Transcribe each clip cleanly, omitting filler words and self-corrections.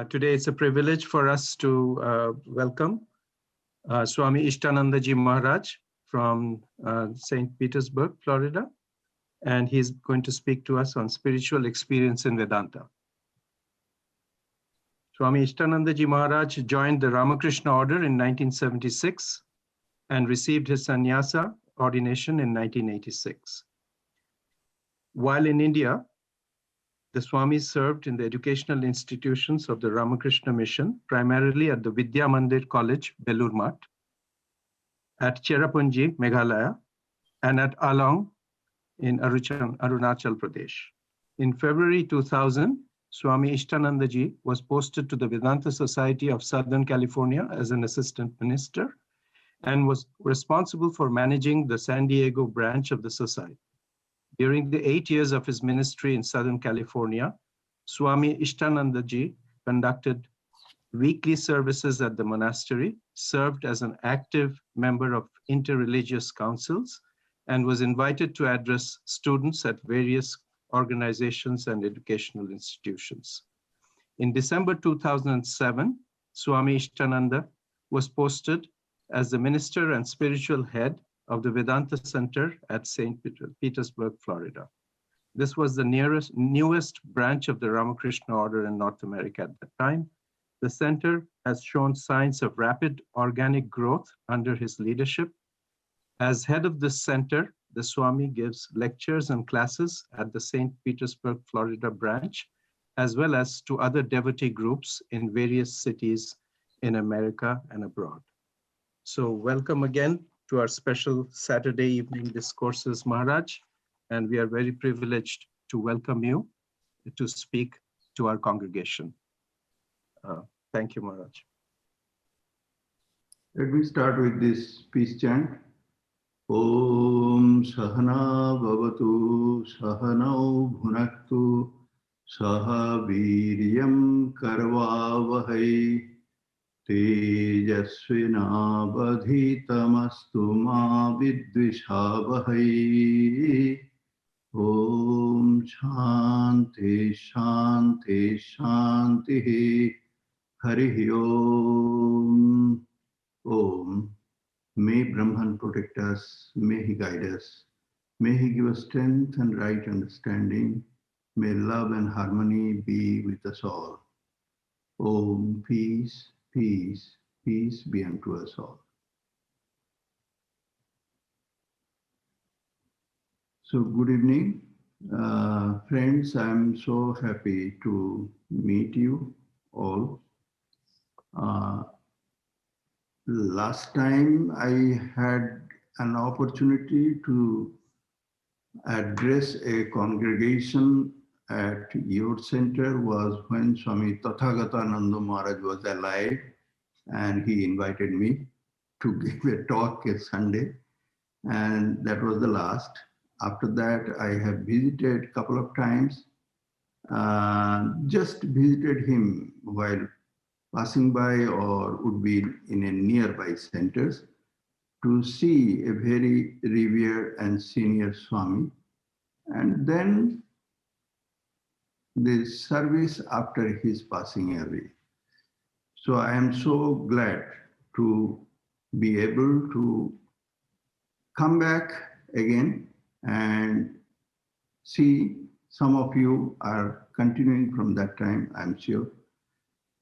Today it's a privilege for us to welcome Swami Ishtananda Ji Maharaj from St. Petersburg, Florida, and he's going to speak to us on spiritual experience in Vedanta. Swami Ishtananda Ji Maharaj joined the Ramakrishna Order in 1976 and received his sannyasa ordination in 1986. While in India, the Swami served in the educational institutions of the Ramakrishna Mission, primarily at the Vidya Mandir College, Belur Math, at Cherrapunjee, Meghalaya, and at Along in Arunachal Pradesh. In February 2000, Swami Ishtananda Ji was posted to the Vedanta Society of Southern California as an assistant minister and was responsible for managing the San Diego branch of the society. During the 8 years of his ministry in Southern California, Swami Ishtananda Ji conducted weekly services at the monastery, served as an active member of interreligious councils, and was invited to address students at various organizations and educational institutions. In December 2007, Swami Ishtananda was posted as the minister and spiritual head of the Vedanta Center at St. Petersburg, Florida. This was the newest branch of the Ramakrishna Order in North America at that time. The center has shown signs of rapid organic growth under his leadership. As head of this center, the Swami gives lectures and classes at the St. Petersburg, Florida branch, as well as to other devotee groups in various cities in America and abroad. So welcome again to our special Saturday evening discourses, Maharaj, and we are very privileged to welcome you to speak to our congregation. Thank you, Maharaj. Let me start with this peace chant. Om Sahana Bhavatu Sahanau Bhunaktu Saha Viryam Karvavahai Tejasvinavadhitamastu ma vidvishavahai. Om Shanti Shanti Shanti Harihi Om. Om. May Brahman protect us, may he guide us, may he give us strength and right understanding, may love and harmony be with us all. Om, peace, peace, peace be unto us all. So good evening, friends. I'm so happy to meet you all. Last time I had an opportunity to address a congregation at your center was when Swami Tathagatananda Maharaj was alive, and he invited me to give a talk a Sunday, and that was the last. After that, I have visited a couple of times, just visited him while passing by or would be in a nearby centers to see a very revered and senior Swami. And then the service after his passing away. So I am so glad to be able to come back again and see some of you are continuing from that time, I'm sure.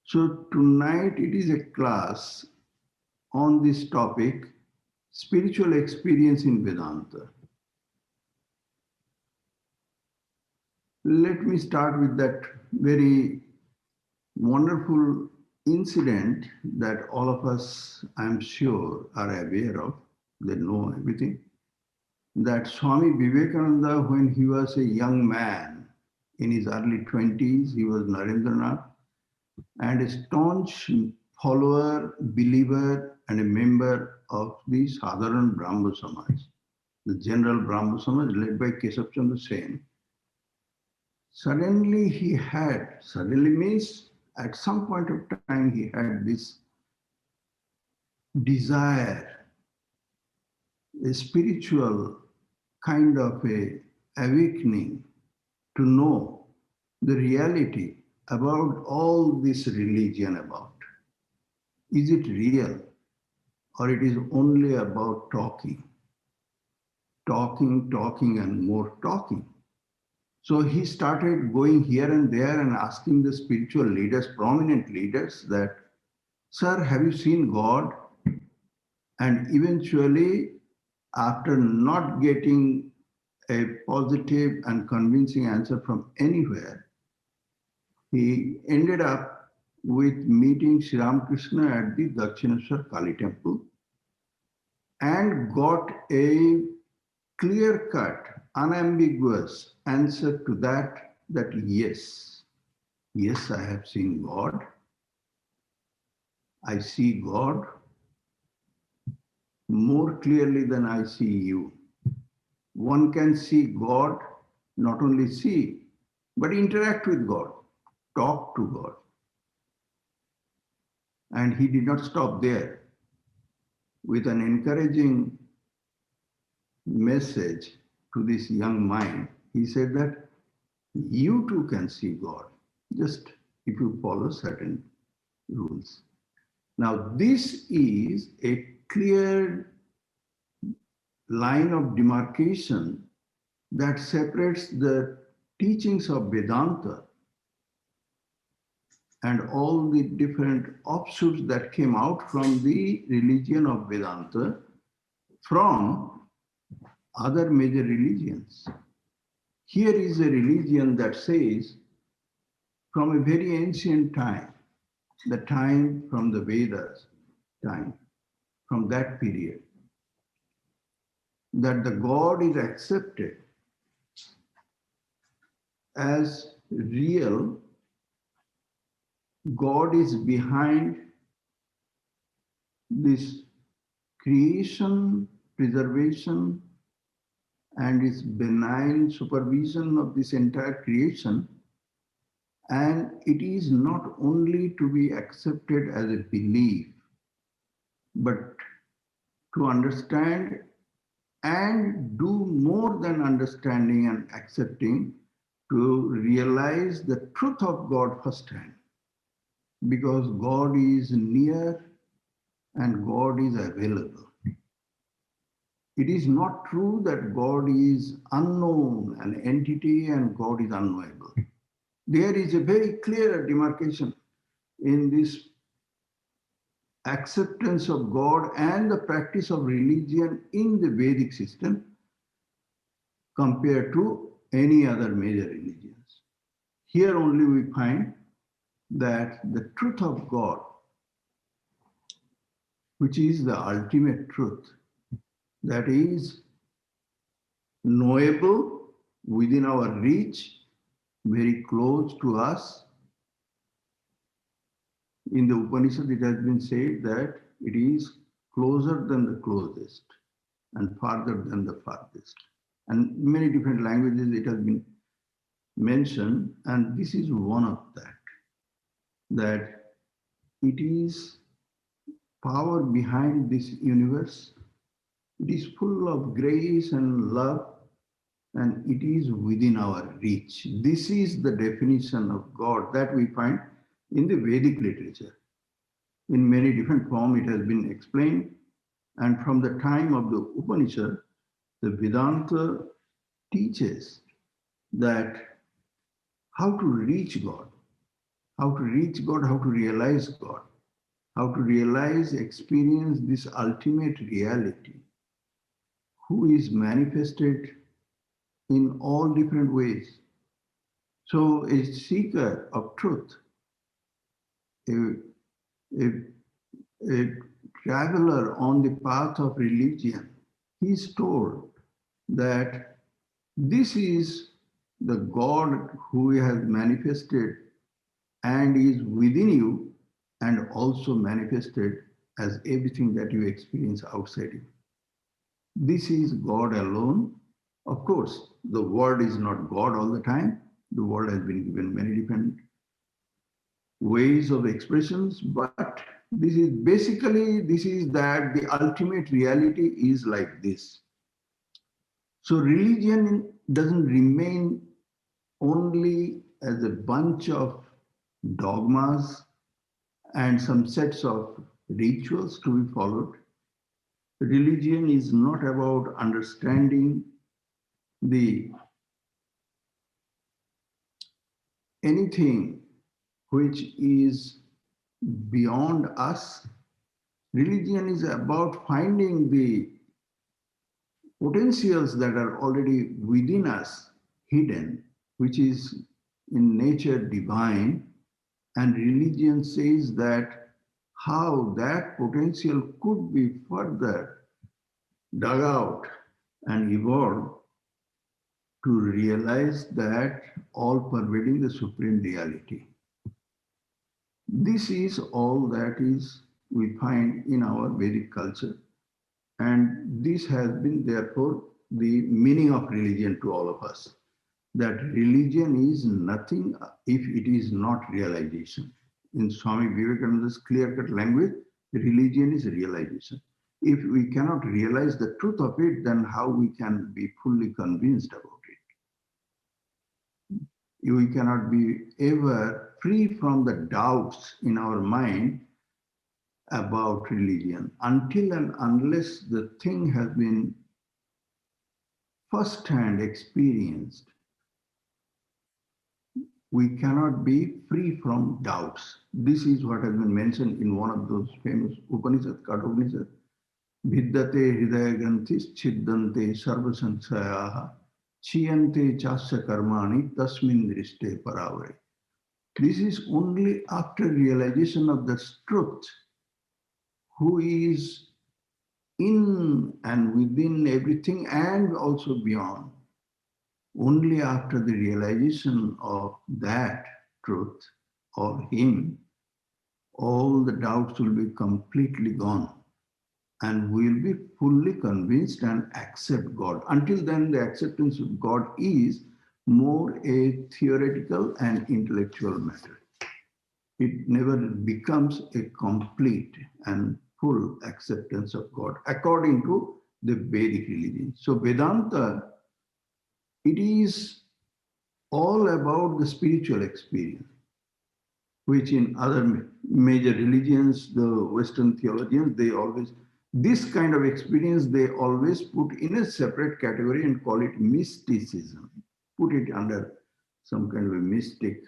So tonight it is a class on this topic, spiritual experience in Vedanta. Let me start with that very wonderful incident that all of us, I'm sure, are aware of. They know everything. That Swami Vivekananda, when he was a young man, in his early 20s, he was Narendranath, and a staunch follower, believer, and a member of the Sadharan Brahmo Samaj, the general Brahmo Samaj led by Keshav Chandra Sen. Suddenly means at some point of time he had this desire, a spiritual kind of a awakening to know the reality about all this religion about. Is it real or it is only about talking? Talking and more talking. So he started going here and there and asking the spiritual leaders, prominent leaders, that, sir, have you seen God? And eventually, after not getting a positive and convincing answer from anywhere, he ended up with meeting Sri Ramakrishna at the Dakshineshwar Kali temple and got a clear-cut, unambiguous answer to that yes, I have seen God. I see God more clearly than I see you. One can see God, not only see, but interact with God, talk to God. And he did not stop there. With an encouraging message to this young mind, he said that you too can see God, just if you follow certain rules. Now, this is a clear line of demarcation that separates the teachings of Vedanta and all the different offshoots that came out from the religion of Vedanta from other major religions. Here is a religion that says, from a very ancient time, the time from the Vedas time, from that period, that the God is accepted as real. God is behind this creation, preservation, and its benign supervision of this entire creation. And it is not only to be accepted as a belief, but to understand and do more than understanding and accepting, to realize the truth of God firsthand. Because God is near and God is available. It is not true that God is unknown, an entity, and God is unknowable. There is a very clear demarcation in this acceptance of God and the practice of religion in the Vedic system compared to any other major religions. Here only we find that the truth of God, which is the ultimate truth, that is knowable, within our reach, very close to us. In the Upanishad, it has been said that it is closer than the closest and farther than the farthest. And many different languages it has been mentioned, and this is one of that it is power behind this universe. It is full of grace and love, and it is within our reach. This is the definition of God that we find in the Vedic literature. In many different forms it has been explained, and from the time of the Upanishad, the Vedanta teaches that how to reach God, how to realize God, how to realize, experience this ultimate reality, who is manifested in all different ways. So a seeker of truth, a traveler on the path of religion, he is told that this is the God who has manifested and is within you and also manifested as everything that you experience outside you. This is God alone. Of course, the word is not God all the time. The word has been given many different ways of expressions, but this is basically, this is that the ultimate reality is like this. So religion doesn't remain only as a bunch of dogmas and some sets of rituals to be followed. Religion is not about understanding the anything which is beyond us. Religion is about finding the potentials that are already within us, hidden, which is in nature divine. And religion says that how that potential could be further dug out and evolved to realize that all pervading the supreme reality. This is all that is we find in our Vedic culture. And this has been therefore the meaning of religion to all of us. That religion is nothing if it is not realization. In Swami Vivekananda's clear-cut language, religion is realization. If we cannot realize the truth of it, then how we can be fully convinced about it? We cannot be ever free from the doubts in our mind about religion until and unless the thing has been first-hand experienced. We cannot be free from doubts. This is what has been mentioned in one of those famous Upanishads, Kathopanishad. Vidyate hridaya granthis chiddante sarva sansayaha chiyante chasya karmani tasmin driste paravare. This is only after realization of the truth, who is in and within everything and also beyond. Only after the realization of that truth, of him, all the doubts will be completely gone and we'll be fully convinced and accept God. Until then, the acceptance of God is more a theoretical and intellectual matter. It never becomes a complete and full acceptance of God according to the Vedic religion. So Vedanta, it is all about the spiritual experience, which in other major religions, the Western theologians, they always, this kind of experience, they always put in a separate category and call it mysticism, put it under some kind of a mystic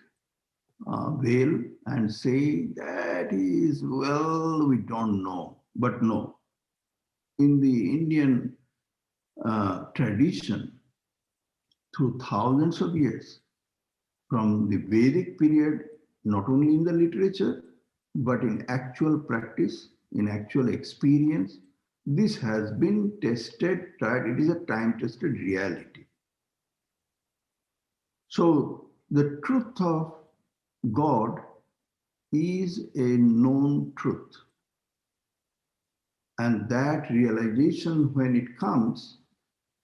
veil and say that is, well, we don't know. But no, in the Indian tradition, through thousands of years, from the Vedic period, not only in the literature, but in actual practice, in actual experience, this has been tested, tried. It is a time-tested reality. So the truth of God is a known truth. And that realization, when it comes,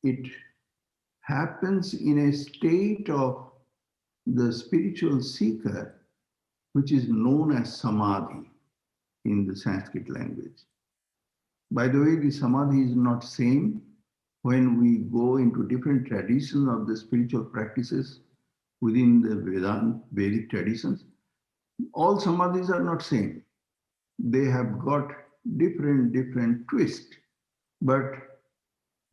it happens in a state of the spiritual seeker, which is known as samadhi in the Sanskrit language. By the way, the samadhi is not same when we go into different traditions of the spiritual practices within the Vedanta, Vedic traditions. All samadhis are not same. They have got different twists, but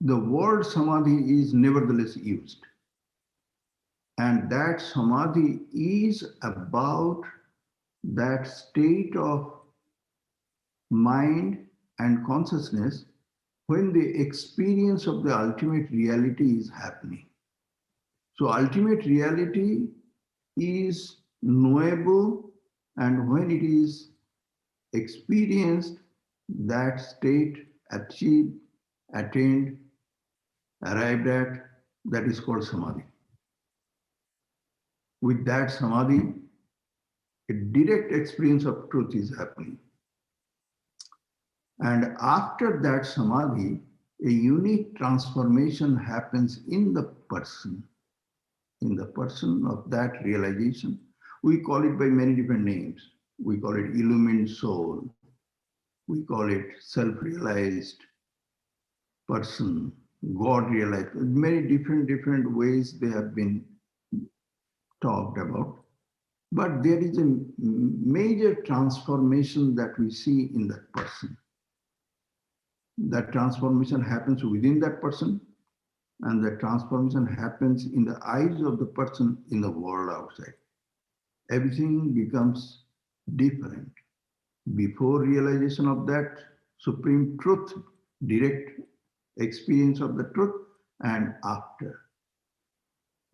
the word samadhi is nevertheless used. And that samadhi is about that state of mind and consciousness when the experience of the ultimate reality is happening. So ultimate reality is knowable, and when it is experienced, that state achieved, attained, arrived at, that is called samadhi. With that samadhi, a direct experience of truth is happening. And after that samadhi, a unique transformation happens in the person of that realization. We call it by many different names. We call it illumined soul. We call it self-realized person. God realized. Many different ways they have been talked about. But there is a major transformation that we see in that person. That transformation happens within that person, and that transformation happens in the eyes of the person in the world outside. Everything becomes different. Before realization of that supreme truth, direct experience of the truth, and after.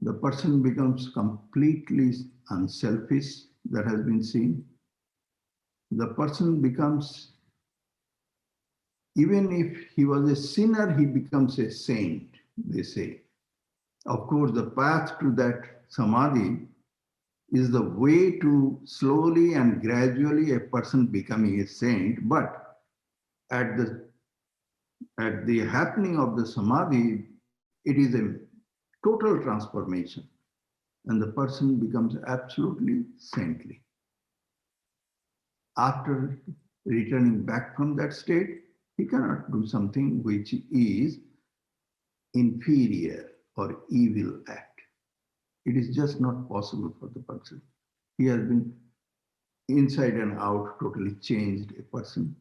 The person becomes completely unselfish, that has been seen. The person becomes, even if he was a sinner, he becomes a saint, they say. Of course, the path to that samadhi is the way to slowly and gradually a person becoming a saint, but at the happening of the samadhi, it is a total transformation, and the person becomes absolutely saintly. After returning back from that state, he cannot do something which is inferior or evil act. It is just not possible for the person. He has been inside and out totally changed a person.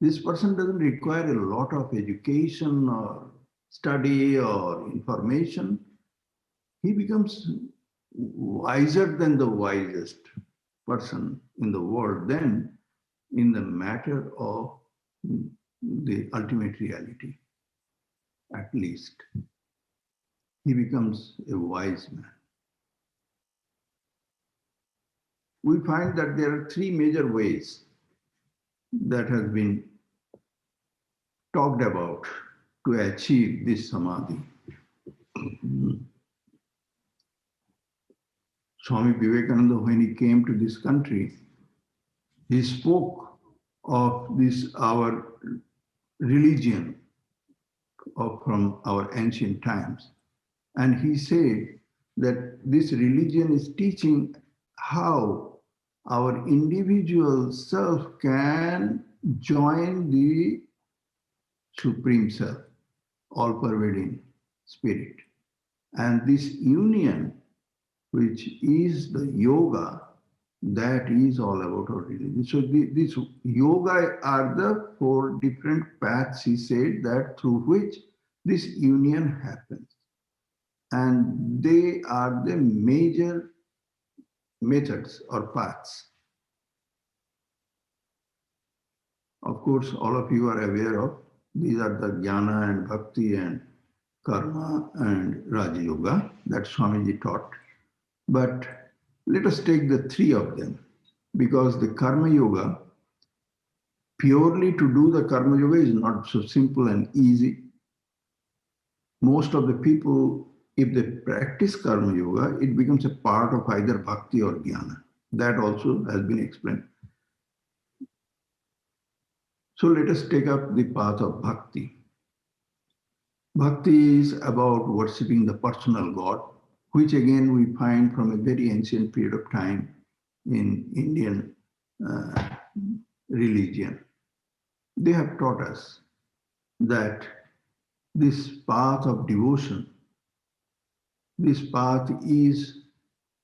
This person doesn't require a lot of education or study or information. He becomes wiser than the wisest person in the world, then in the matter of the ultimate reality, at least. He becomes a wise man. We find that there are three major ways that has been talked about to achieve this samadhi. Swami Vivekananda, when he came to this country, he spoke of this, our religion from our ancient times. And he said that this religion is teaching how our individual self can join the Supreme Self, all-pervading spirit. And this union, which is the yoga, that is all about our religion. So this yoga are the four different paths, he said, that through which this union happens. And they are the major methods or paths. Of course, all of you are aware of, these are the jnana and bhakti and karma and Raja Yoga that Swamiji taught. But let us take the three of them, because the karma yoga, purely to do the karma yoga is not so simple and easy. Most of the people, if they practice karma yoga, it becomes a part of either bhakti or jnana. That also has been explained. So let us take up the path of bhakti. Bhakti is about worshipping the personal God, which again we find from a very ancient period of time in Indian religion. They have taught us that this path of devotion, this path is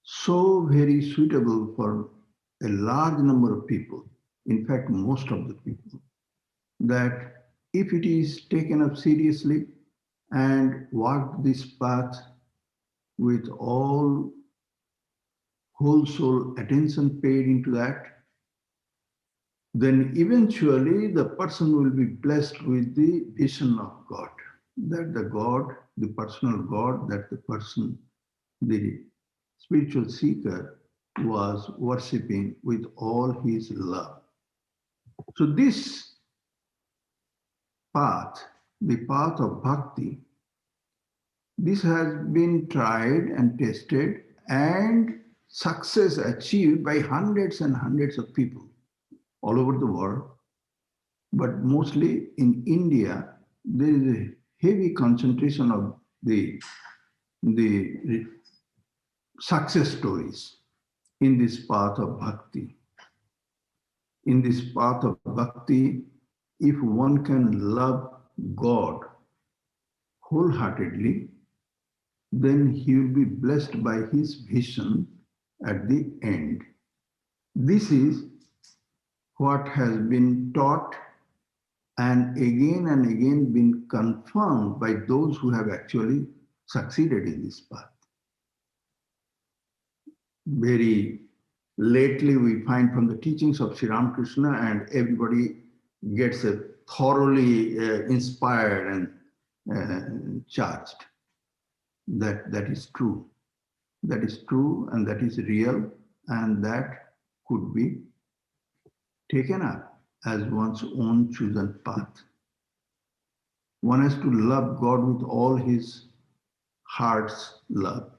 so very suitable for a large number of people, in fact, most of the people, that if it is taken up seriously and walked this path with all whole soul attention paid into that, then eventually the person will be blessed with the vision of God. That the God, the personal God, that the person, the spiritual seeker was worshipping with all his love. So this path, the path of bhakti, this has been tried and tested and success achieved by hundreds and hundreds of people all over the world. But mostly in India, there is a heavy concentration of the success stories in this path of bhakti. In this path of bhakti, if one can love God wholeheartedly, then he will be blessed by his vision at the end. This is what has been taught and again been confirmed by those who have actually succeeded in this path. Very lately, we find from the teachings of Sri Ramakrishna, and everybody gets a thoroughly inspired and charged. That is true. That is true, and that is real, and that could be taken up as one's own chosen path. One has to love God with all his heart's love.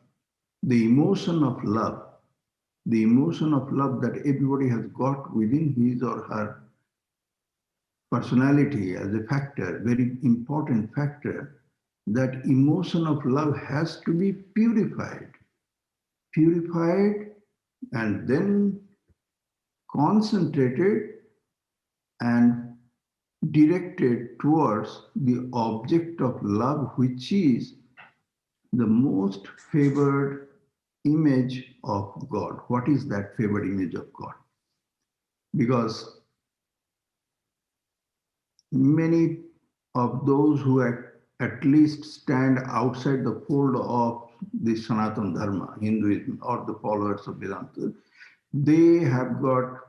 The emotion of love that everybody has got within his or her personality as a factor, very important factor, that emotion of love has to be purified and then concentrated and directed towards the object of love, which is the most favored image of God. What is that favored image of God? Because many of those who at least stand outside the fold of the Sanatana Dharma, Hinduism, or the followers of Vedanta, they have got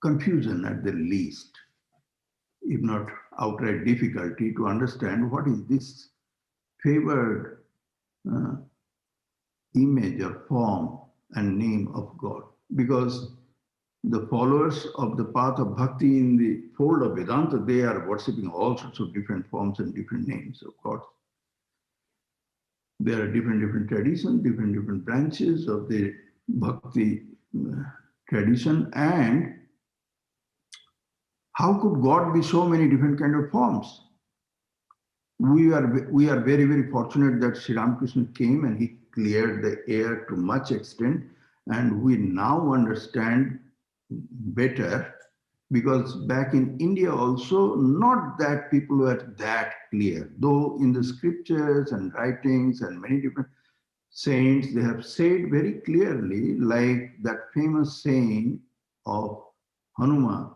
confusion at the least, if not outright difficulty to understand what is this favored image or form and name of God. Because the followers of the path of bhakti in the fold of Vedanta, they are worshipping all sorts of different forms and different names, of course. There are different traditions, different branches of the bhakti tradition. And how could God be so many different kind of forms? We are very fortunate that Sri Ramakrishna came and he cleared the air to much extent, and we now understand better, because back in India also, not that people were that clear, though in the scriptures and writings and many different saints, they have said very clearly, like that famous saying of Hanuma,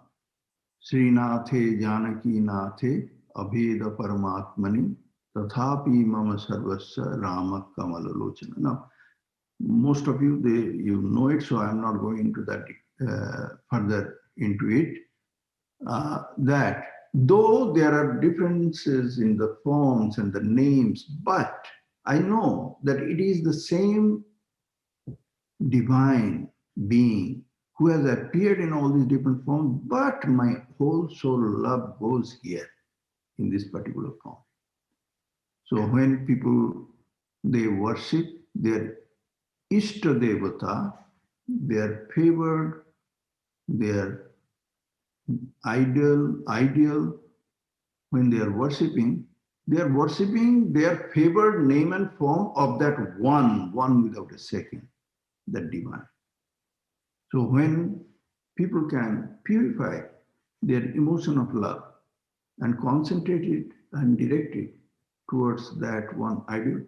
Srinathe Janaki Nathe Abheda Paramatmani Tathapi Mama Sarvasya Rama Kamalalochana. Now, most of you, you know it, so I'm not going into that further into it. That though there are differences in the forms and the names, but I know that it is the same divine being who has appeared in all these different forms, but my whole soul love goes here in this particular form. So when people, they worship their Ishta Devata, their favored, their ideal, when they are worshiping their favored name and form of that one without a second, that divine. So when people can purify their emotion of love and concentrate it and direct it towards that one ideal,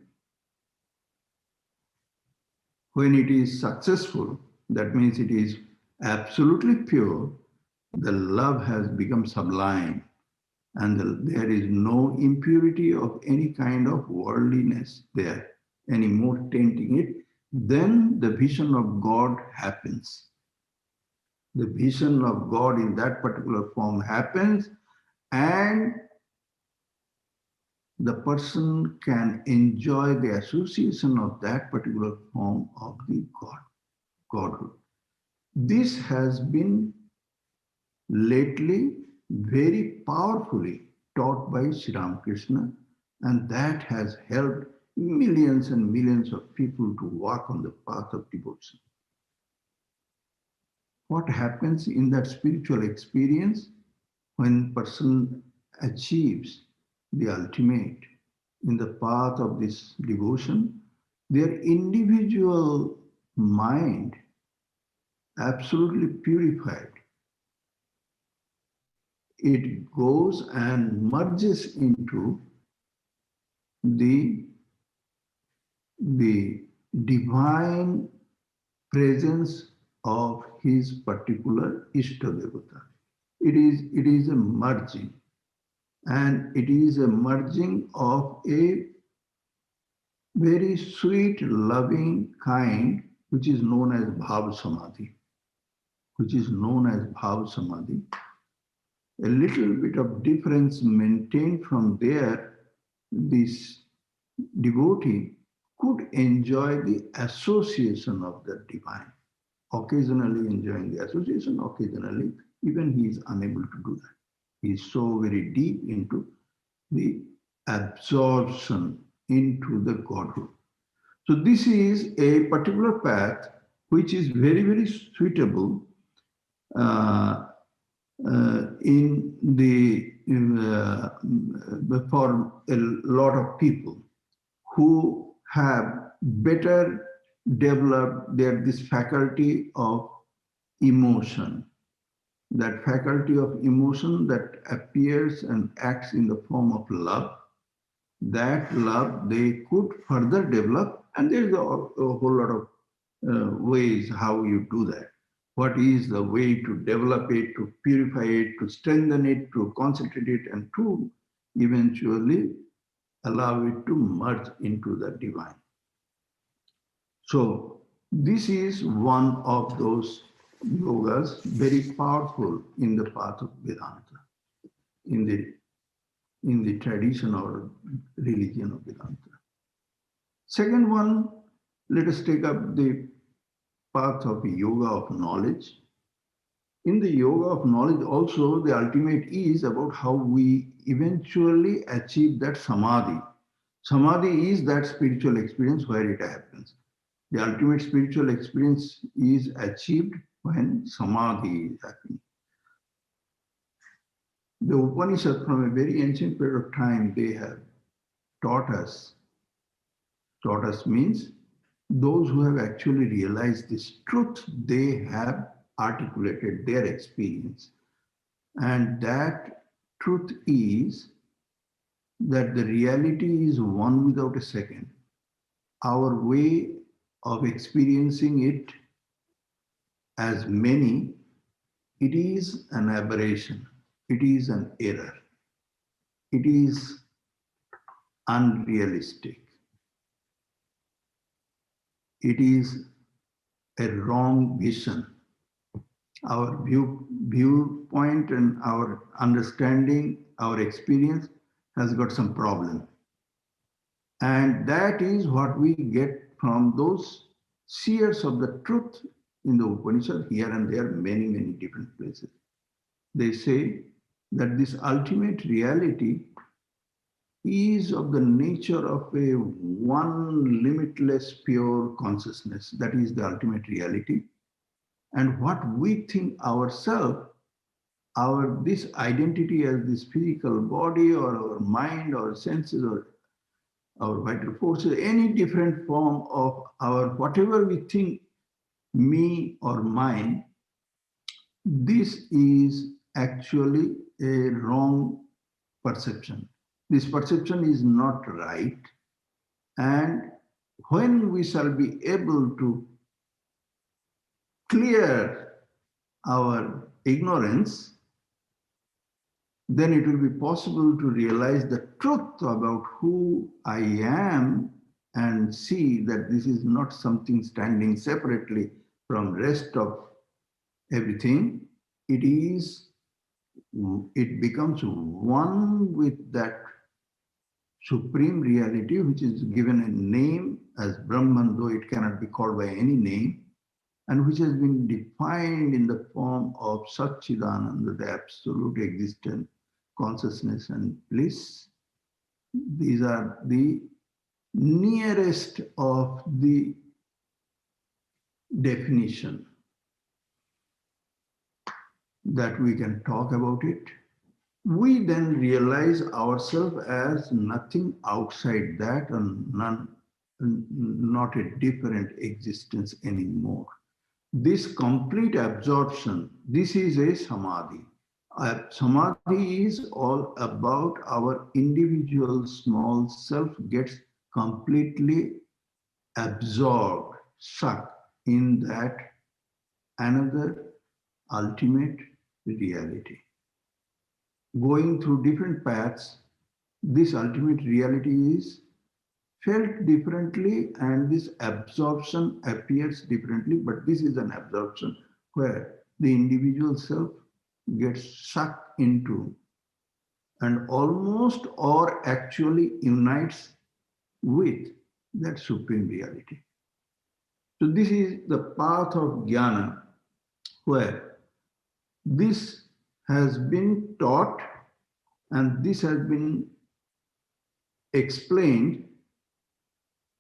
when it is successful, that means it is absolutely pure, the love has become sublime, and there is no impurity of any kind of worldliness there anymore tainting it. Then the vision of God happens. The vision of God in that particular form happens, and the person can enjoy the association of that particular form of the Godhood. This has been lately very powerfully taught by Sri Ramakrishna, and that has helped millions and millions of people to walk on the path of devotion. What happens in that spiritual experience when person achieves the ultimate in the path of this devotion? Their individual mind absolutely purified. It goes and merges into the divine presence of his particular Ishtadevata. It is a merging, and it is a merging of a very sweet, loving kind, which is known as Bhav Samadhi, A little bit of difference maintained from there, this devotee could enjoy the association of the divine, occasionally enjoying the association, occasionally even he is unable to do that. He is so very deep into the absorption into the Godhood. So this is a particular path which is very, very suitable for a lot of people who have better developed this faculty of emotion, that faculty of emotion that appears and acts in the form of love. That love they could further develop, and there's a whole lot of ways how you do that. What is the way to develop it, to purify it, to strengthen it, to concentrate it, and to eventually allow it to merge into the divine. So this is one of those yogas, very powerful in the path of Vedanta, in the tradition or religion of Vedanta. Second one, let us take up the path of yoga of knowledge. In the yoga of knowledge also, the ultimate is about how we eventually achieve that samadhi. Samadhi is that spiritual experience where it happens. The ultimate spiritual experience is achieved when samadhi is happening. The Upanishad, from a very ancient period of time, they have taught us. Taught us means those who have actually realized this truth, they have articulated their experience. And that truth is that the reality is one without a second. Our way of experiencing it as many, it is an aberration. It is an error. It is unrealistic. It is a wrong vision. Our viewpoint and our understanding, our experience has got some problem. And that is what we get from those seers of the truth in the Upanishad, here and there, many, many different places. They say that this ultimate reality is of the nature of a one limitless pure consciousness. That is the ultimate reality. And what we think ourselves, this identity as this physical body or our mind or senses or our vital forces, any different form of our whatever we think me or mine, this is actually a wrong perception. This perception is not right. And when we shall be able to clear our ignorance, then it will be possible to realize the truth about who I am and see that this is not something standing separately from rest of everything. It becomes one with that supreme reality, which is given a name as Brahman, though it cannot be called by any name, and which has been defined in the form of Satchidananda, the absolute existence, consciousness, and bliss. These are the nearest of the definition that we can talk about it. We then realize ourselves as nothing outside that and not a different existence anymore. This complete absorption, this is a samadhi. Samadhi is all about our individual small self gets completely absorbed, sucked in that another ultimate reality. Going through different paths, this ultimate reality is felt differently and this absorption appears differently, but this is an absorption where the individual self gets sucked into and almost or actually unites with that supreme reality. So this is the path of jnana where this has been taught and this has been explained,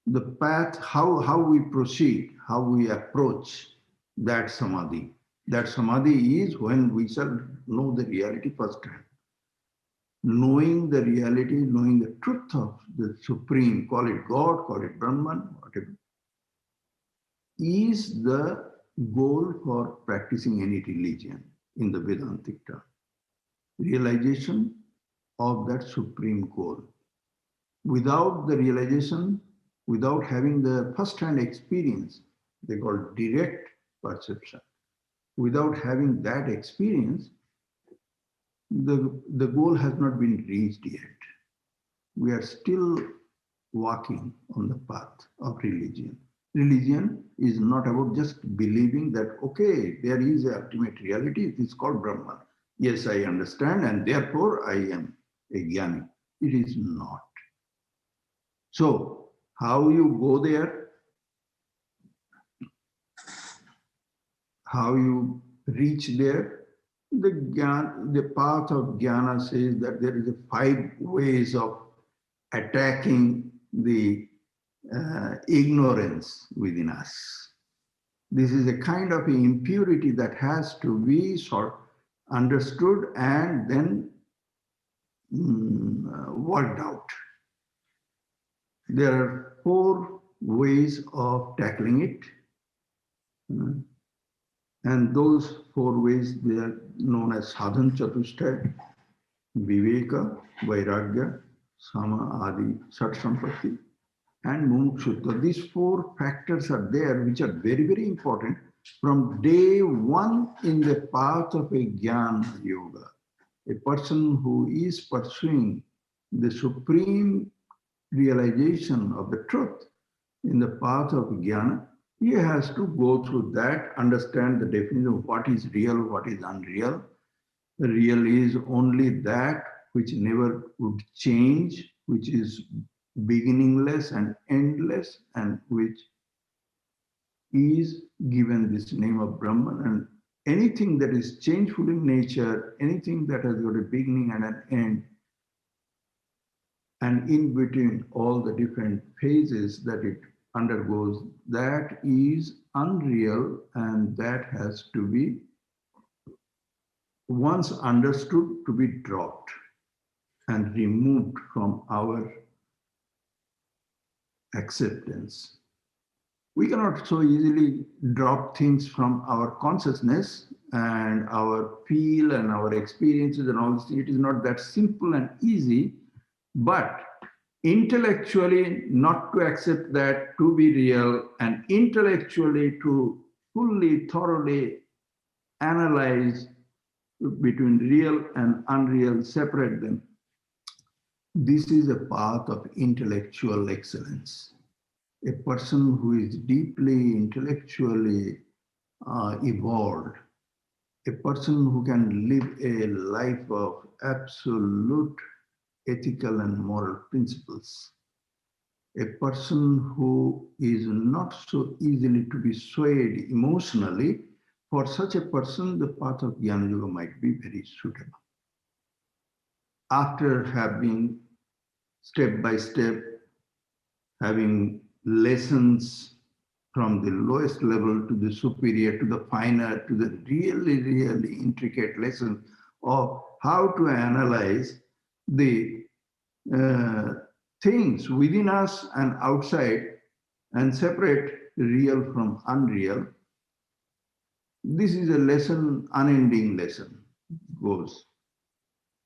the path, how we proceed, how we approach that samadhi. That samadhi is when we shall know the reality firsthand. Knowing the reality, knowing the truth of the supreme, call it God, call it Brahman, whatever, is the goal for practicing any religion in the Vedantic term. Realization of that supreme goal. Without the realization, without having the first-hand experience, they call direct perception. Without having that experience, the goal has not been reached yet. We are still walking on the path of religion. Religion is not about just believing that, okay, there is an ultimate reality, it is called Brahman. Yes, I understand, and therefore I am a jnani. It is not. So, how you go there, how you reach there, the path of jnana says that there is 5 ways of attacking the ignorance within us. This is a kind of impurity that has to be understood and then worked out. There are 4 ways of tackling it. And those 4 ways, they are known as sadhan chatushtay, viveka, vairagya, sama, adi, sat sampatti, and mumukshutva. These 4 factors are there, which are very, very important from day 1 in the path of a jnana yoga. A person who is pursuing the supreme realization of the truth in the path of jnana, he has to go through that, understand the definition of what is real, what is unreal. The real is only that which never would change, which is beginningless and endless, and which is given this name of Brahman. And anything that is changeful in nature, anything that has got a beginning and an end, and in between all the different phases that it undergoes, that is unreal, and that has to be once understood to be dropped and removed from our acceptance. We cannot so easily drop things from our consciousness and our feel and our experiences and all this. It is not that simple and easy, but intellectually not to accept that to be real and intellectually to fully, thoroughly analyze between real and unreal, separate them. This is a path of intellectual excellence. A person who is deeply intellectually evolved, a person who can live a life of absolute ethical and moral principles, a person who is not so easily to be swayed emotionally, for such a person, the path of Jnana Yoga might be very suitable. After having step by step, having lessons from the lowest level to the superior, to the finer, to the really, really intricate lessons of how to analyze the things within us and outside and separate real from unreal. This is a lesson, unending lesson. goes.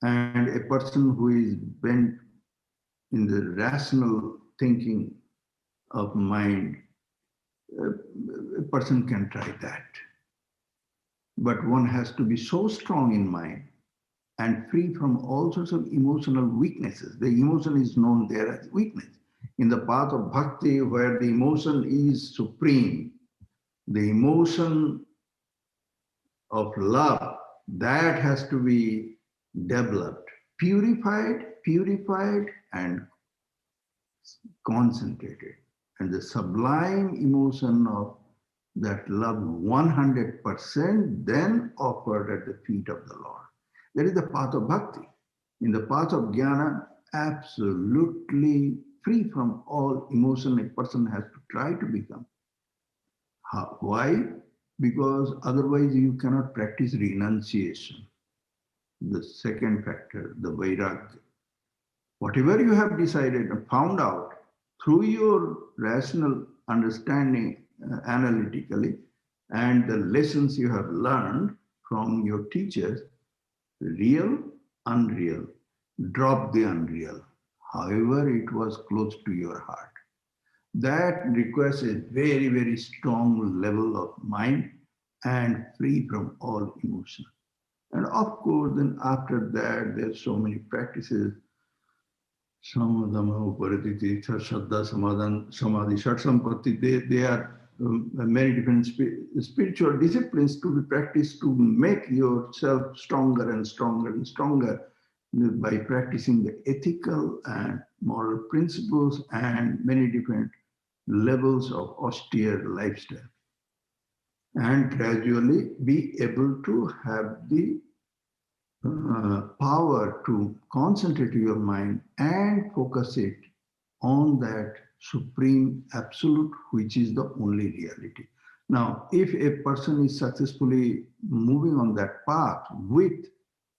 And a person who is bent in the rational thinking of mind, a person can try that. But one has to be so strong in mind and free from all sorts of emotional weaknesses. The emotion is known there as weakness. In the path of bhakti, where the emotion is supreme, the emotion of love, that has to be developed, purified and concentrated. And the sublime emotion of that love 100% then offered at the feet of the Lord. That is the path of bhakti. In the path of jnana, absolutely free from all emotion, a person has to try to become. Why? Because otherwise you cannot practice renunciation. The second factor, the vairagya. Whatever you have decided and found out through your rational understanding analytically and the lessons you have learned from your teachers, real, unreal, drop the unreal, however it was close to your heart. That requires a very, very strong level of mind and free from all emotion. And of course, then after that, there's so many practices. Samadama, Uparititi, Shraddha, Samadhan, Samadhi, Shat Sampatti, they are many different spiritual disciplines to be practiced to make yourself stronger and stronger and stronger by practicing the ethical and moral principles and many different levels of austere lifestyle. And gradually be able to have the power to concentrate your mind and focus it on that supreme absolute, which is the only reality. Now, if a person is successfully moving on that path with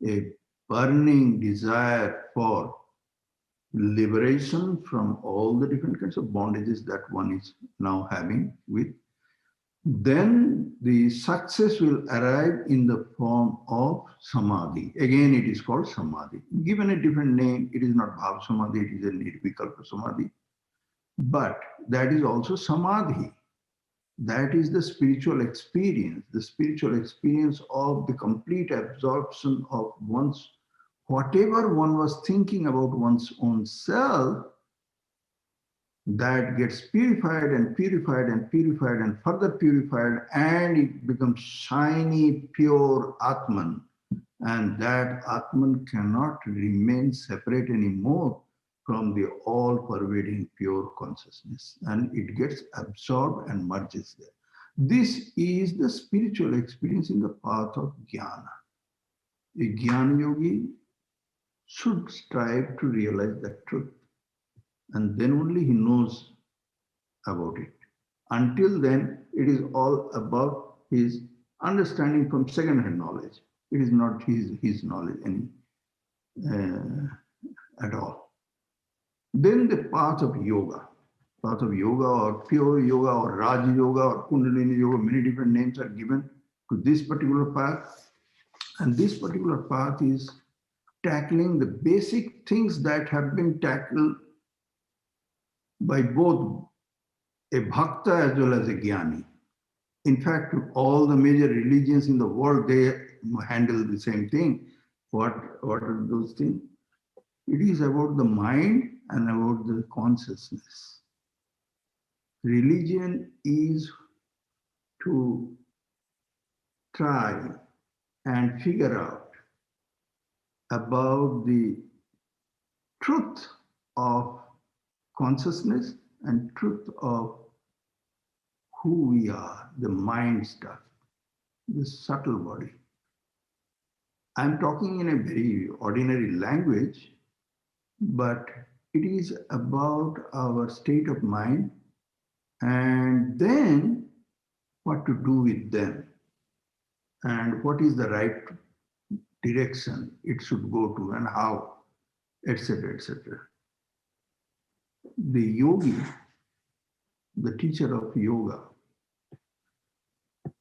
a burning desire for liberation from all the different kinds of bondages that one is now having with, then the success will arrive in the form of samadhi. Again, it is called samadhi. Given a different name, it is not bhav samadhi, it is a nirvikalpa samadhi. But that is also samadhi. That is the spiritual experience of the complete absorption of one's, whatever one was thinking about one's own self, that gets purified and purified and purified and further purified, and it becomes shiny, pure Atman. And that Atman cannot remain separate anymore from the all-pervading pure consciousness. And it gets absorbed and merges there. This is the spiritual experience in the path of jnana. A jnana yogi should strive to realize that truth. And then only he knows about it. Until then, it is all about his understanding from second-hand knowledge. It is not his knowledge at all. Then the path of yoga or pure yoga or Raja yoga or Kundalini yoga, many different names are given to this particular path. And this particular path is tackling the basic things that have been tackled by both a bhakta as well as a jnani. In fact, all the major religions in the world, they handle the same thing. What are those things? It is about the mind and about the consciousness. Religion is to try and figure out about the truth of consciousness and truth of who we are, the mind stuff, the subtle body. I'm talking in a very ordinary language, but it is about our state of mind and then what to do with them and what is the right direction it should go to and how, etc., etc. The yogi, the teacher of yoga,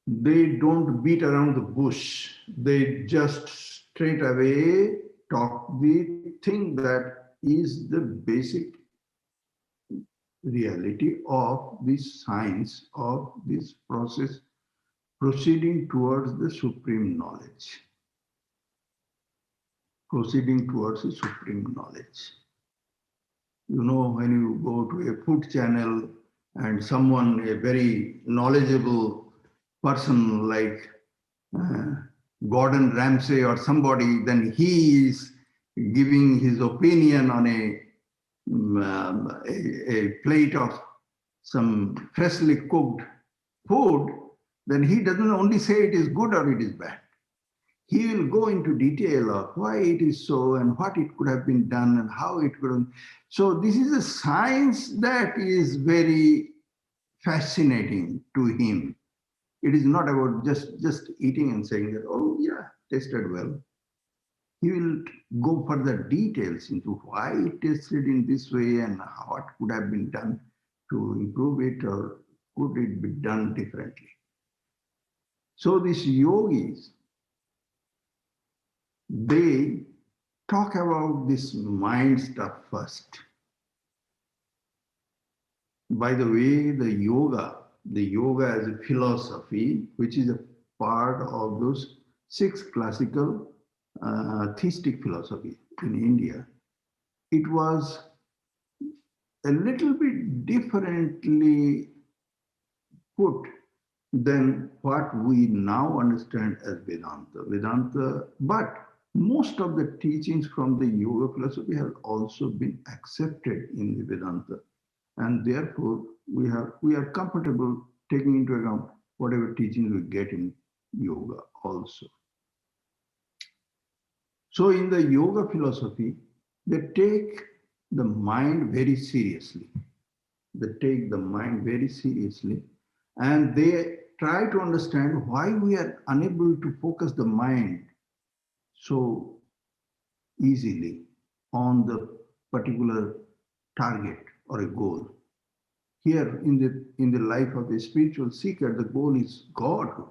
they don't beat around the bush. They just straight away talk the thing that is the basic reality of this science, of this process proceeding towards the supreme knowledge. Proceeding towards the supreme knowledge. You know, when you go to a food channel and someone, a very knowledgeable person like Gordon Ramsay or somebody, then he is giving his opinion on a plate of some freshly cooked food, then he doesn't only say it is good or it is bad. He will go into detail of why it is so and what it could have been done and how it could have. So this is a science that is very fascinating to him. It is not about just eating and saying that, oh yeah, tasted well. He will go further details into why it tasted in this way and what could have been done to improve it or could it be done differently. So these yogis, they talk about this mind stuff first. By the way, the yoga as a philosophy, which is a part of those 6 classical theistic philosophy in India, it was a little bit differently put than what we now understand as Vedanta. But most of the teachings from the yoga philosophy have also been accepted in the Vedanta. And therefore, we are comfortable taking into account whatever teachings we get in yoga also. So in the yoga philosophy, they take the mind very seriously. They take the mind very seriously, and they try to understand why we are unable to focus the mind so easily on the particular target or a goal. Here in the life of a spiritual seeker, the goal is Godhood.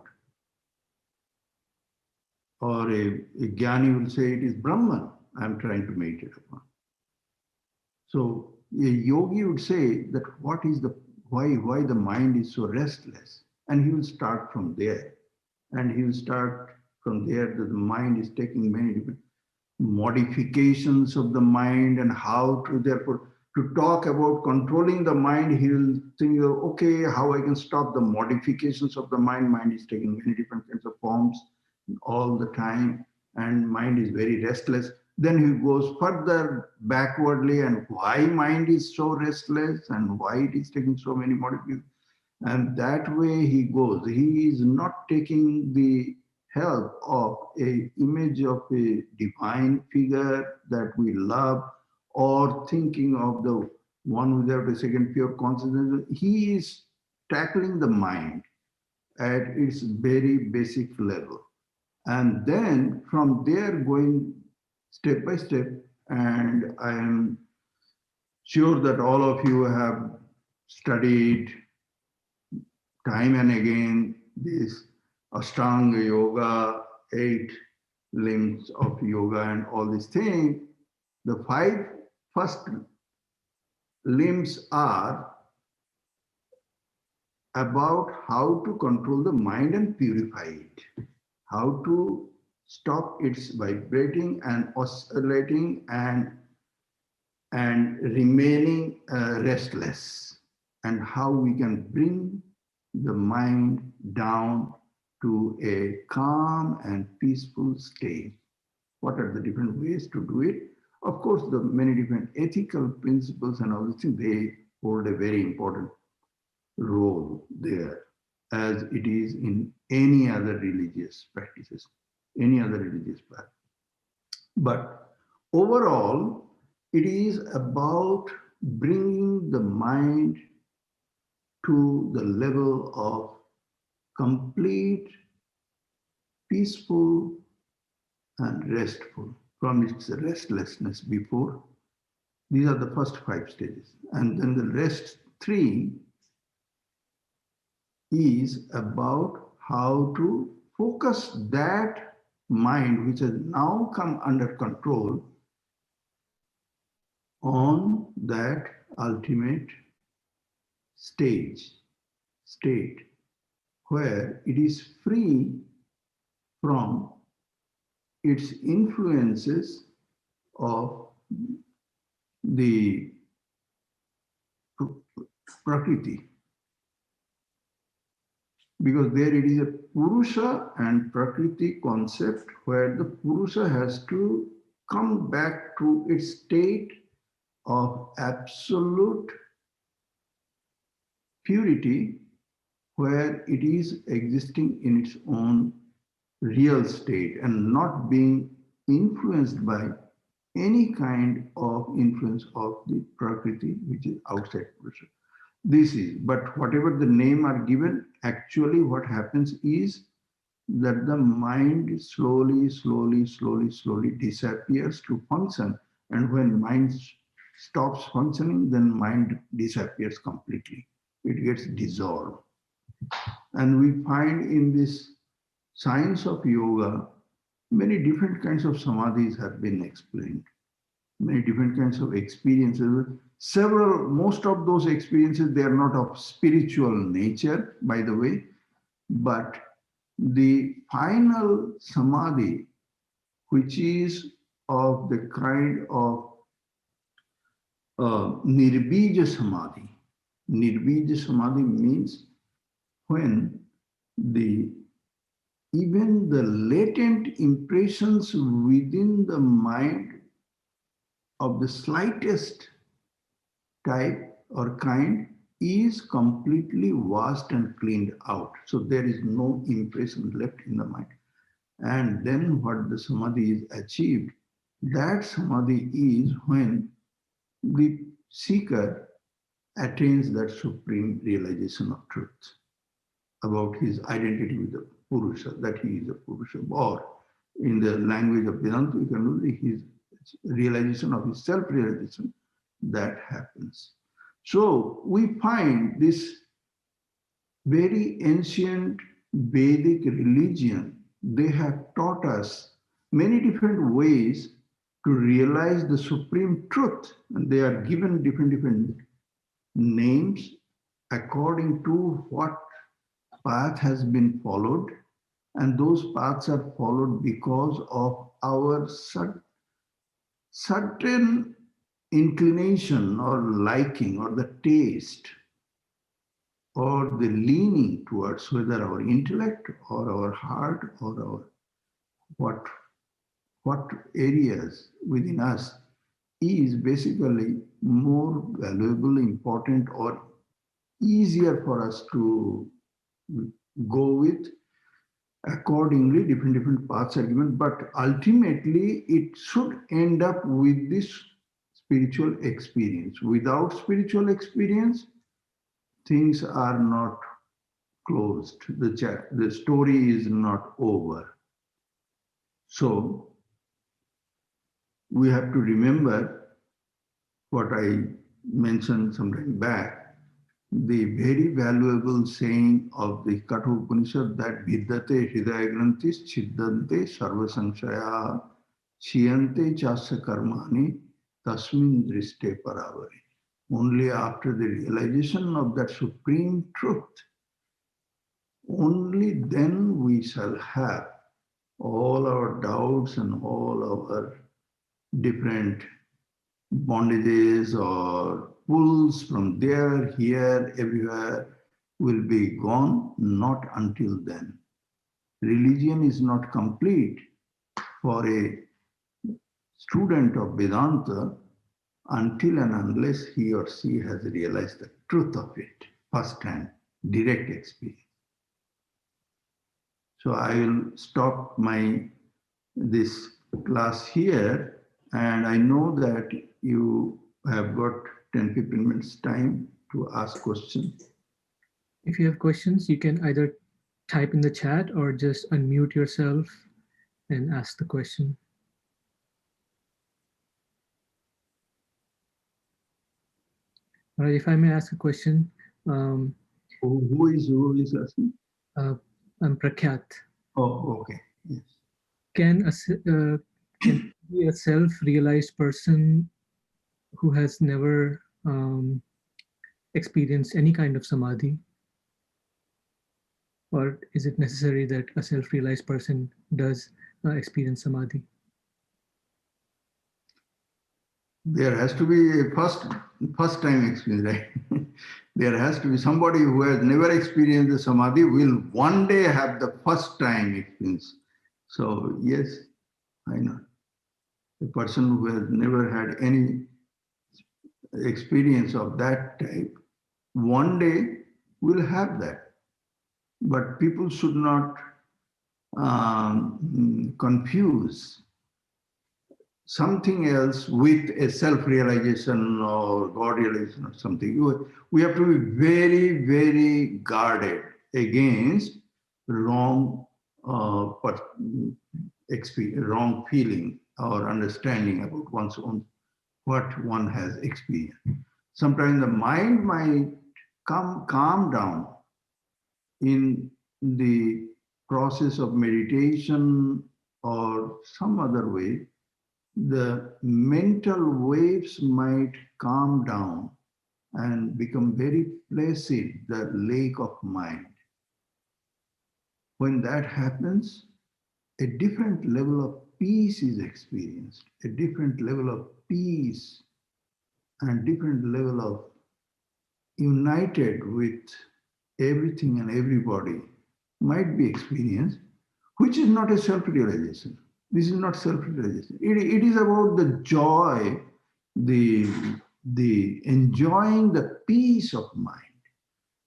Or a Jnani will say it is Brahman I'm trying to meditate upon. So a yogi would say that what is the why the mind is so restless, and he will start from there, and he will start from there that the mind is taking many different modifications of the mind, and how to therefore to talk about controlling the mind, he will think, okay, how I can stop the modifications of the mind. Mind is taking many different kinds of forms all the time, and mind is very restless. Then he goes further backwardly, and why mind is so restless and why it is taking so many modifications. And that way he goes. He is not taking the help of an image of a divine figure that we love, or thinking of the one without a second pure consciousness. He is tackling the mind at its very basic level. And then from there going step by step, and I am sure that all of you have studied time and again this Ashtanga yoga, 8 limbs of yoga and all these things. The 5 first limbs are about how to control the mind and purify it, how to stop its vibrating and oscillating and remaining restless, and how we can bring the mind down to a calm and peaceful state. What are the different ways to do it? Of course, the many different ethical principles and all these things, they hold a very important role there, as it is in any other religious practices, any other religious path. But overall, it is about bringing the mind to the level of complete, peaceful, and restful from its restlessness before. These are the first 5 stages. And then the rest 3 is about how to focus that mind, which has now come under control on that ultimate state, where it is free from its influences of the Prakriti. Because there it is a Purusha and Prakriti concept where the Purusha has to come back to its state of absolute purity, where it is existing in its own real state and not being influenced by any kind of influence of the Prakriti, which is outside Purusha. This is, but whatever the name are given, actually what happens is that the mind slowly disappears to function. And when mind stops functioning, then mind disappears completely. It gets dissolved. And we find in this science of yoga, many different kinds of samadhis have been explained, many different kinds of experiences. Most of those experiences, they are not of spiritual nature, by the way, but the final samadhi, which is of the kind of nirbija samadhi. Nirbija samadhi means when even the latent impressions within the mind of the slightest type or kind is completely washed and cleaned out. So there is no impression left in the mind. And then what the samadhi is achieved, that samadhi is when the seeker attains that supreme realization of truth about his identity with the Purusha, that he is a Purusha. Or in the language of Vedanta, we can say his realization of his self-realization, that happens. So we find this very ancient Vedic religion, they have taught us many different ways to realize the supreme truth. And they are given different names according to what path has been followed. And those paths are followed because of our certain inclination or liking or the taste or the leaning towards whether our intellect or our heart or our what areas within us is basically more valuable, important, or easier for us to go with. Accordingly, different paths are given, but ultimately it should end up with this spiritual experience. Without spiritual experience, things are not closed. The story is not over. So we have to remember what I mentioned some time back, the very valuable saying of the Katha Upanishad that Vidyate Hridaya Granthis Chiddante Sarva Sanshaya Chiyante Chasya Karmani Tasmin Driste Paravari. Only after the realization of that supreme truth, only then we shall have all our doubts and all our different bondages or pulls from there, here, everywhere will be gone, not until then. Religion is not complete for a student of Vedanta until and unless he or she has realized the truth of it, first-hand, direct experience. So I will stop this class here, and I know that you have got 10-15 minutes time to ask questions. If you have questions, you can either type in the chat or just unmute yourself and ask the question. All right, if I may ask a question. Who is asking? I'm Prakhyat. Oh, okay. Yes. can be a self-realized person who has never experienced any kind of samadhi? Or is it necessary that a self-realized person does experience samadhi? There has to be a first time experience, right? There has to be somebody who has never experienced the samadhi will one day have the first time experience. So yes, I know. A person who has never had any experience of that type, one day will have that. But people should not confuse something else with a self-realization or God realization or something. We have to be very, very guarded against wrong wrong feeling or understanding about one's own, what one has experienced. Sometimes the mind might calm down in the process of meditation or some other way. The mental waves might calm down and become very placid, the lake of mind. When that happens, a different level of peace is experienced, a different level of peace and different level of united with everything and everybody might be experienced, which is not a self-realization. This is not self-realization. It is about the joy, the enjoying the peace of mind.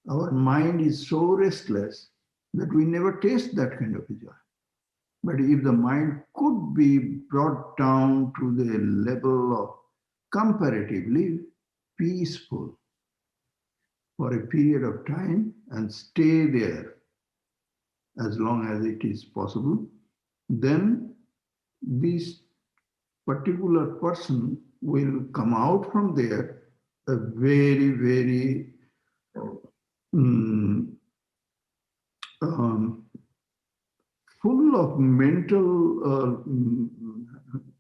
Our mind is so restless that we never taste that kind of a joy. But if the mind could be brought down to the level of comparatively peaceful for a period of time and stay there as long as it is possible, then this particular person will come out from there a very, very full of mental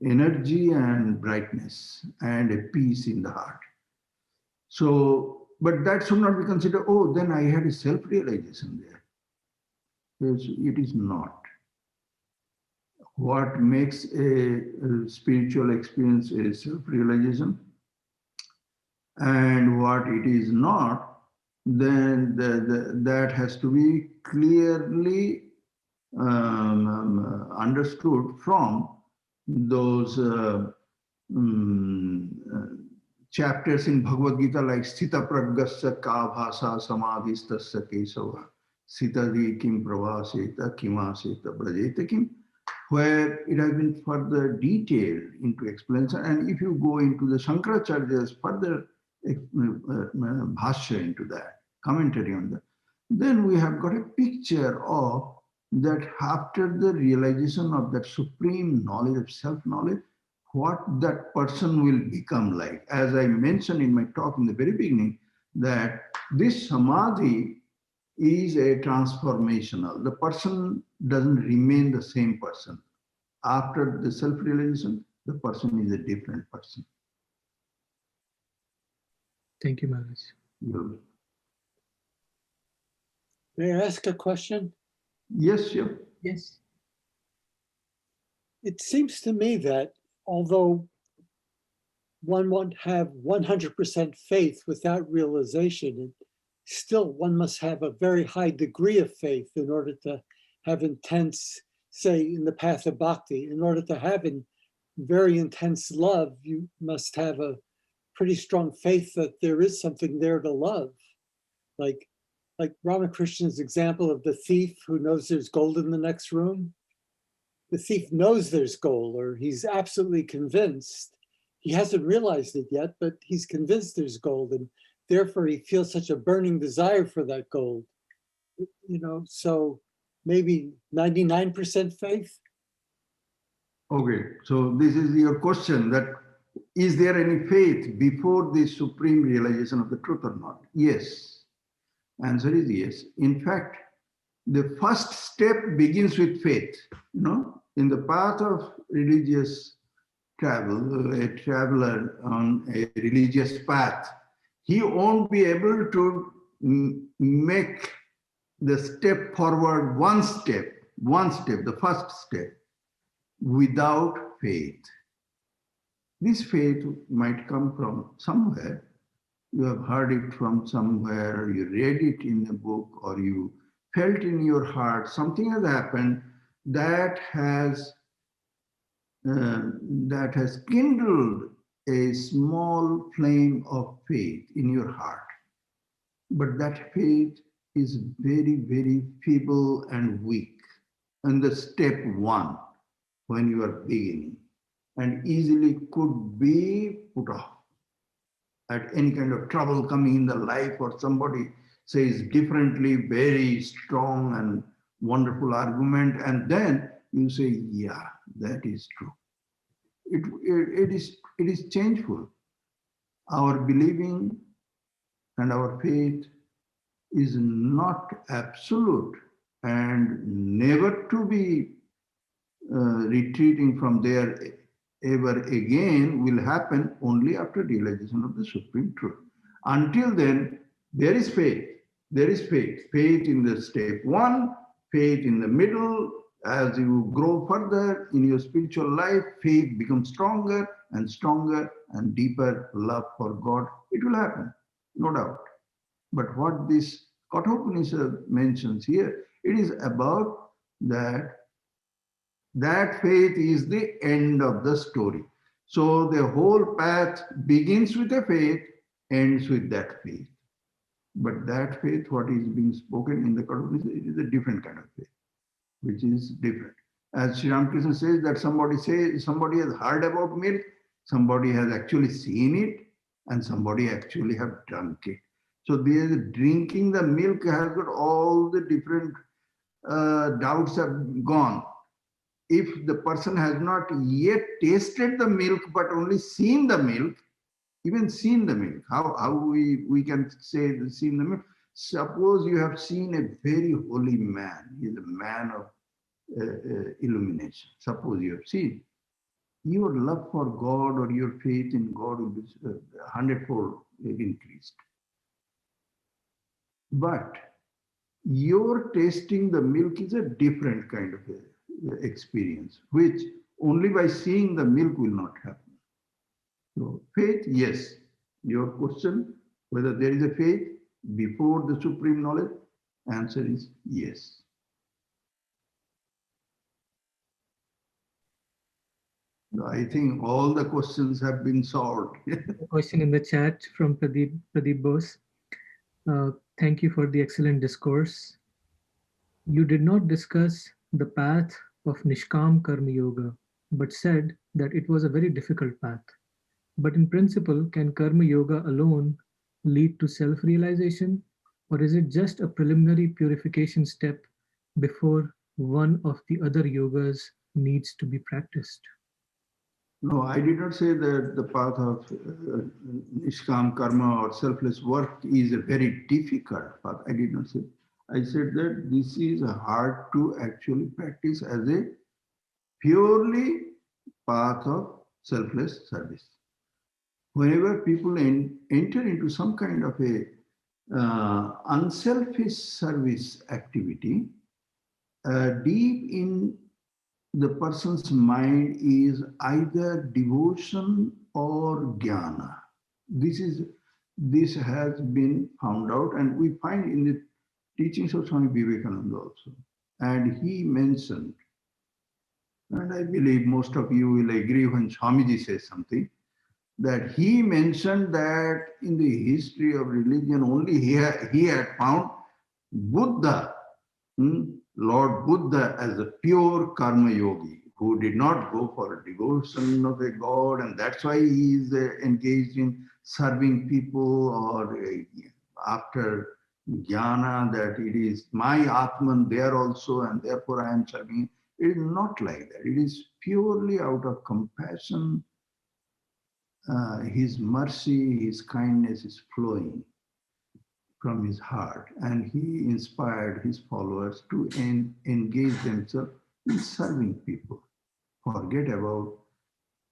energy and brightness and a peace in the heart. So, but that should not be considered, oh, then I had a self-realization there. It is not. What makes a spiritual experience a self-realization and what it is not, then that has to be clearly understood from those chapters in Bhagavad Gita like Sthita Praggasya Ka Bhasa Samadhistasya Kesava Sitadi Kim Pravaseta Kimaseta Brajeta Kim, where it has been further detailed into explanation. And if you go into the Shankaracharya's further bhashya into that, commentary on that, then we have got a picture of that after the realization of that supreme knowledge of self-knowledge, what that person will become like. As I mentioned in my talk in the very beginning, that this samadhi is a transformational. The person doesn't remain the same person. After the self-realization, the person is a different person. Thank you, Maharaj. May I ask a question? Yes, sure. Yes. It seems to me that although one won't have 100% faith without realization, still one must have a very high degree of faith in order to have intense, say, in the path of bhakti. In order to have very intense love, you must have a pretty strong faith that there is something there to love. Like Ramakrishna's example of the thief who knows there's gold in the next room. The thief knows there's gold, or he's absolutely convinced. He hasn't realized it yet, but he's convinced there's gold, and therefore he feels such a burning desire for that gold. So maybe 99% faith. Okay, so this is your question, that is there any faith before the supreme realization of the truth or not? Yes. Answer is yes. In fact, the first step begins with faith. in the path of religious travel, a traveler on a religious path, he won't be able to make the step forward, one step, the first step, without faith. This faith might come from somewhere. You have heard it from somewhere, or you read it in a book, or you felt in your heart something has happened that has kindled a small flame of faith in your heart. But that faith is very, very feeble and weak. And the step one, when you are beginning, and easily could be put off. At any kind of trouble coming in the life, or somebody says differently, very strong and wonderful argument, and then you say, yeah, that is true. It is changeful. Our believing and our faith is not absolute and never to be retreating from there ever again will happen only after realization of the supreme truth. Until then, there is faith. There is faith. Faith in the step one, faith in the middle. As you grow further in your spiritual life, faith becomes stronger and deeper love for God. It will happen, no doubt. But what this Kathopanishad mentions here, it is about that faith is the end of the story. So the whole path begins with a faith, ends with that faith. But that faith, what is being spoken in the Kathopanishad, it is a different kind of faith, which is different. As Sri Ramakrishna says that somebody has heard about milk, somebody has actually seen it, and somebody actually have drunk it. So drinking the milk has got all the different doubts have gone. If the person has not yet tasted the milk, but only seen the milk, even seen the milk, how we can say seen the milk? Suppose you have seen a very holy man, he is a man of illumination. Suppose you have seen, your love for God or your faith in God will be 100-fold increased. But your tasting the milk is a different kind of experience, which only by seeing the milk will not happen. So faith, yes. Your question, whether there is a faith before the supreme knowledge, answer is yes. I think all the questions have been solved. A question in the chat from Pradeep Bose. Thank you for the excellent discourse. You did not discuss the path of Nishkam Karma Yoga, but said that it was a very difficult path. But in principle, can Karma Yoga alone lead to self-realization, or is it just a preliminary purification step before one of the other yogas needs to be practiced? No, I did not say that the path of Nishkam Karma or selfless work is a very difficult path. I did not say. I said that this is hard to actually practice as a purely path of selfless service. Whenever people enter into some kind of a unselfish service activity, deep in the person's mind is either devotion or jnana. This has been found out, and we find in the teachings of Swami Vivekananda also. And he mentioned, and I believe most of you will agree when Swamiji says something, that he mentioned that in the history of religion only he had found Buddha, Lord Buddha, as a pure karma yogi who did not go for a devotion of a god, and that's why he is engaged in serving people, or after jnana, that it is my Atman there also and therefore I am serving. It is not like that. It is purely out of compassion. His mercy, his kindness is flowing from his heart, and he inspired his followers to engage themselves is serving people. Forget about,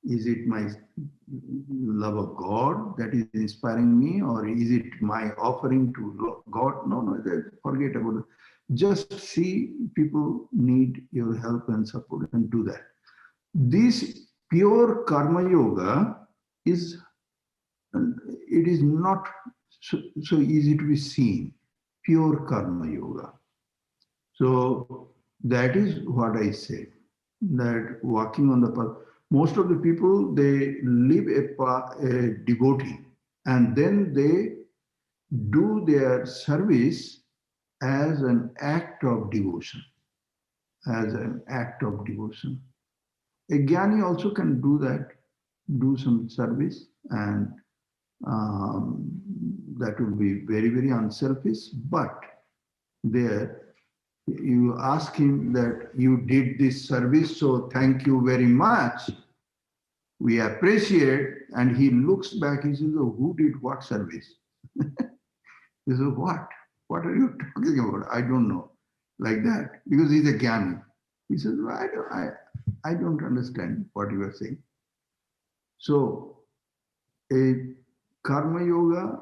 is it my love of God that is inspiring me, or is it my offering to God? No, forget about it. Just see people need your help and support and do that. This pure karma yoga is, it is not so easy to be seen. Pure karma yoga. So that is what I say, that walking on the path. Most of the people, they live a devotee, and then they do their service as an act of devotion, as an act of devotion. A jnani also can do that, do some service, and that will be very, very unselfish. But there, you ask him that you did this service, so thank you very much. We appreciate, and he looks back, he says, oh, who did what service? He says, what? What are you talking about? I don't know. Like that, because he's a jnani. He says, well, I don't understand what you are saying. So, a karma yoga,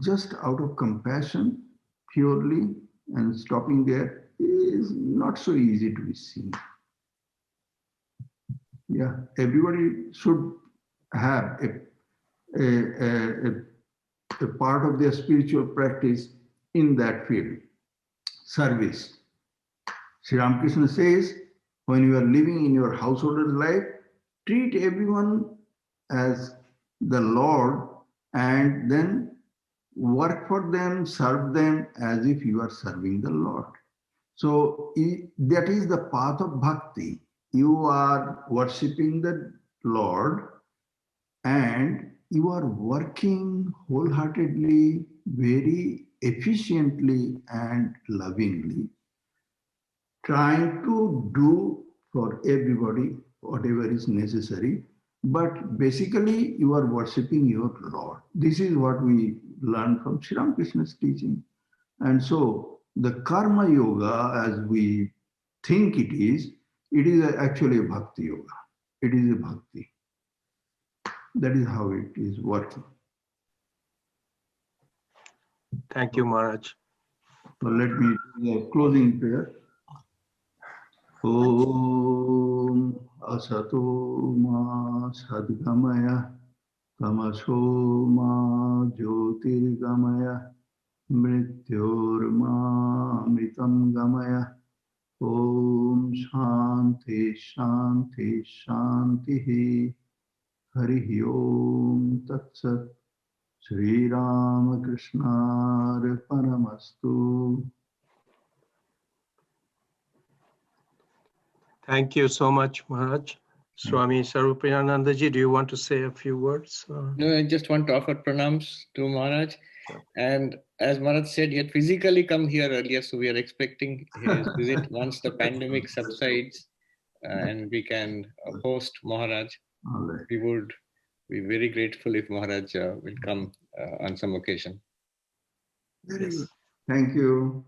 just out of compassion, purely, and stopping there, is not so easy to be seen. Yeah, everybody should have a part of their spiritual practice in that field. Service. Sri Ramakrishna says, when you are living in your householder's life, treat everyone as the Lord, and then work for them, serve them as if you are serving the Lord. So that is the path of bhakti. You are worshipping the Lord, and you are working wholeheartedly, very efficiently and lovingly, trying to do for everybody whatever is necessary. But basically, you are worshipping your Lord. This is what we learn from Sri Ramakrishna's teaching. And so the karma yoga, as we think it is actually a bhakti yoga. It is a bhakti. That is how it is working. Thank you, Maharaj. So let me do the closing prayer. Om asato ma sadgamaya tamaso ma jyotirgamaya mrityorma amritam gamaya. Om shanti shanti shanti. Hari Om Tat Sat. Sri Ramakrishna Arpanamastu. Thank you so much, Maharaj. Swami Sarvapriyananda ji, do you want to say a few words? No, I just want to offer pranams to Maharaj. And as Maharaj said, he had physically come here earlier, so we are expecting his visit once the pandemic subsides and we can host Maharaj. Right. We would be very grateful if Maharaj will come on some occasion. Very good. Thank you.